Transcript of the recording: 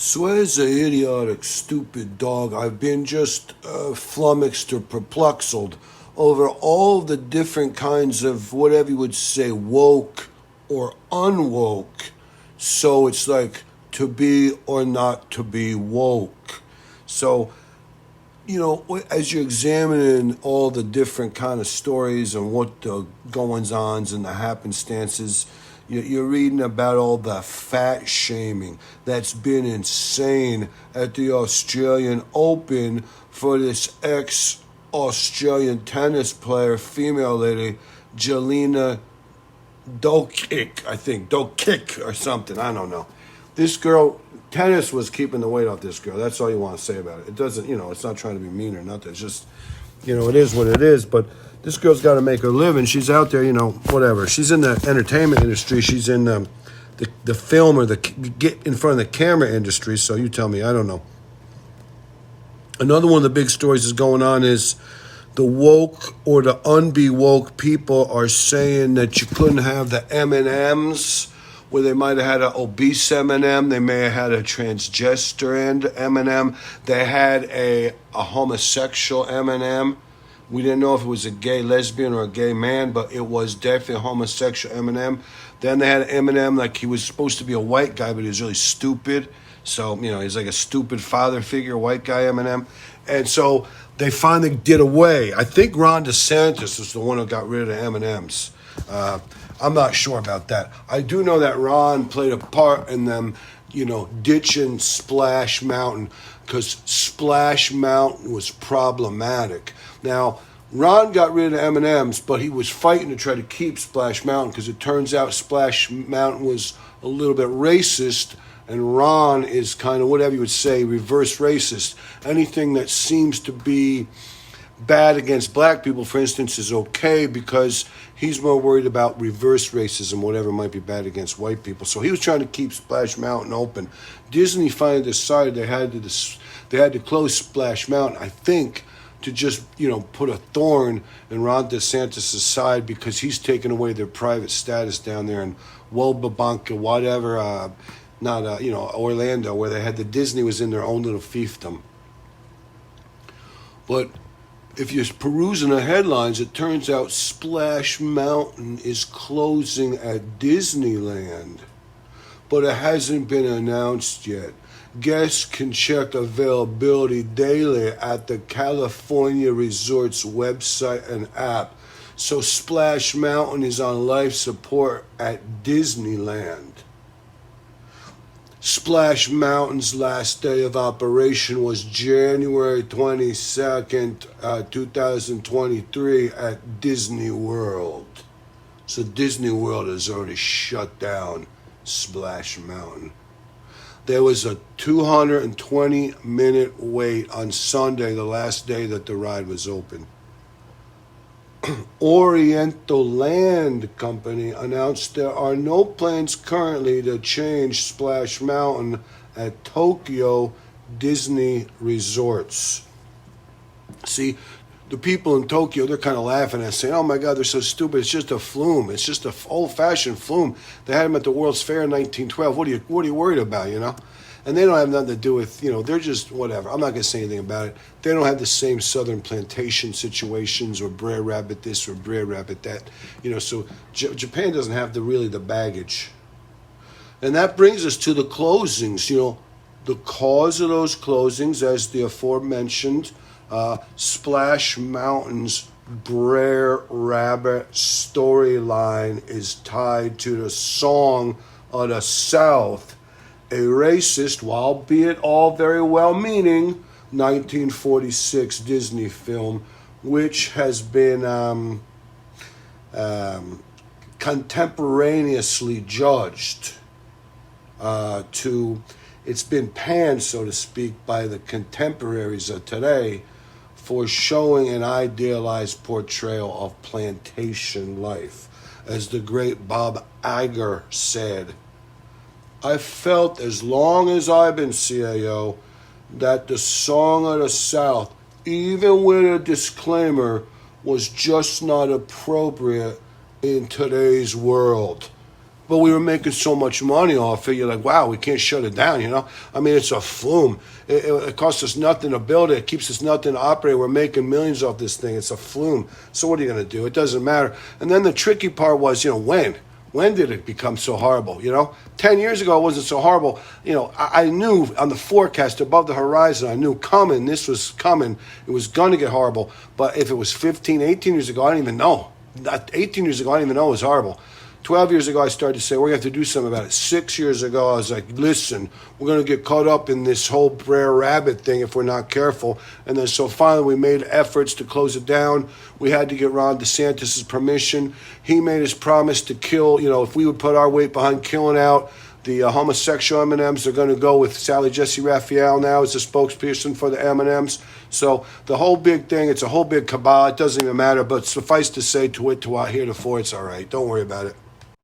Swear's a idiotic, stupid dog. I've been just flummoxed or perplexed over all the different kinds of whatever you would say, woke or unwoke. So it's like to be or not to be woke. So, as you're examining all the different kind of stories and what the goings-ons and the happenstances, you're reading about all the fat shaming that's been insane at the Australian Open for this ex-Australian tennis player, female lady, Jelena Dokic or something. I don't know. This girl, tennis was keeping the weight off this girl. That's all you want to say about it. It doesn't, it's not trying to be mean or nothing. It's just, it is what it is. But this girl's got to make her living. She's out there, whatever. She's in the entertainment industry. She's in the film or the get in front of the camera industry. So you tell me. I don't know. Another one of the big stories is going on is the woke or the unbe-woke people are saying that you couldn't have the M&Ms where they might have had an obese M&M. They may have had a transgender M&M. They had a homosexual M&M. We didn't know if it was a gay lesbian or a gay man, but it was definitely a homosexual M&M. Then they had an M&M like he was supposed to be a white guy, but he was really stupid. So, he's like a stupid father figure, white guy M&M. And so they finally did away. I think Ron DeSantis was the one who got rid of the M&Ms. I'm not sure about that. I do know that Ron played a part in them, ditching Splash Mountain because Splash Mountain was problematic. Now, Ron got rid of M&Ms, but he was fighting to try to keep Splash Mountain because it turns out Splash Mountain was a little bit racist, and Ron is kind of, whatever you would say, reverse racist. Anything that seems to be bad against black people, for instance, is okay because he's more worried about reverse racism, whatever might be bad against white people. So he was trying to keep Splash Mountain open. Disney finally decided they had to close Splash Mountain, I think, to just, put a thorn in Ron DeSantis' side because he's taken away their private status down there in Wobabanka, whatever, Orlando, where they had the Disney was in their own little fiefdom. But if you're perusing the headlines, it turns out Splash Mountain is closing at Disneyland, but it hasn't been announced yet. Guests can check availability daily at the California Resorts website and app. So Splash Mountain is on life support at Disneyland. Splash Mountain's last day of operation was January 22nd, 2023 at Disney World. So Disney World has already shut down Splash Mountain. There was a 220-minute wait on Sunday, the last day that the ride was open. Oriental Land Company announced there are no plans currently to change Splash Mountain at Tokyo Disney Resorts. See, the people in Tokyo, they're kind of laughing at saying, oh my God, they're so stupid. It's just a flume. It's just an old-fashioned flume. They had them at the World's Fair in 1912. What are you worried about, And they don't have nothing to do with, they're just whatever. I'm not going to say anything about it. They don't have the same Southern plantation situations or Brer Rabbit this or Brer Rabbit that. So Japan doesn't have the baggage. And that brings us to the closings. The cause of those closings, as the aforementioned Splash Mountain's Brer Rabbit storyline is tied to the Song of the South, a racist, albeit all very well-meaning, 1946 Disney film, which has been contemporaneously judged it's been panned, so to speak, by the contemporaries of today for showing an idealized portrayal of plantation life. As the great Bob Iger said, I felt as long as I've been CAO that the Song of the South, even with a disclaimer, was just not appropriate in today's world. but we were making so much money off it. You're like, wow, we can't shut it down, you know? I mean, it's a flume. It costs us nothing to build it. It keeps us nothing to operate. We're making millions off this thing. It's a flume. So what are you going to do? It doesn't matter. And then the tricky part was, you know, when? When did it become so horrible? You know, 10 years ago, it wasn't so horrible. You know, I knew on the forecast above the horizon, I knew coming, this was coming. It was going to get horrible. But if it was 15, 18 years ago, I didn't even know. 18 years ago, I didn't even know it was horrible. 12 years ago, I started to say, we're going to have to do something about it. 6 years ago, I was like, listen, we're going to get caught up in this whole Brer Rabbit thing if we're not careful. And then so finally we made efforts to close it down. We had to get Ron DeSantis' permission. He made his promise to kill, you know, if we would put our weight behind killing out the homosexual M&Ms, they're going to go with Sally Jesse Raphael now as the spokesperson for the M&Ms. So the whole big thing, it's a whole big cabal. It doesn't even matter. But suffice to say, to it, to out, heretofore, it's all right. Don't worry about it.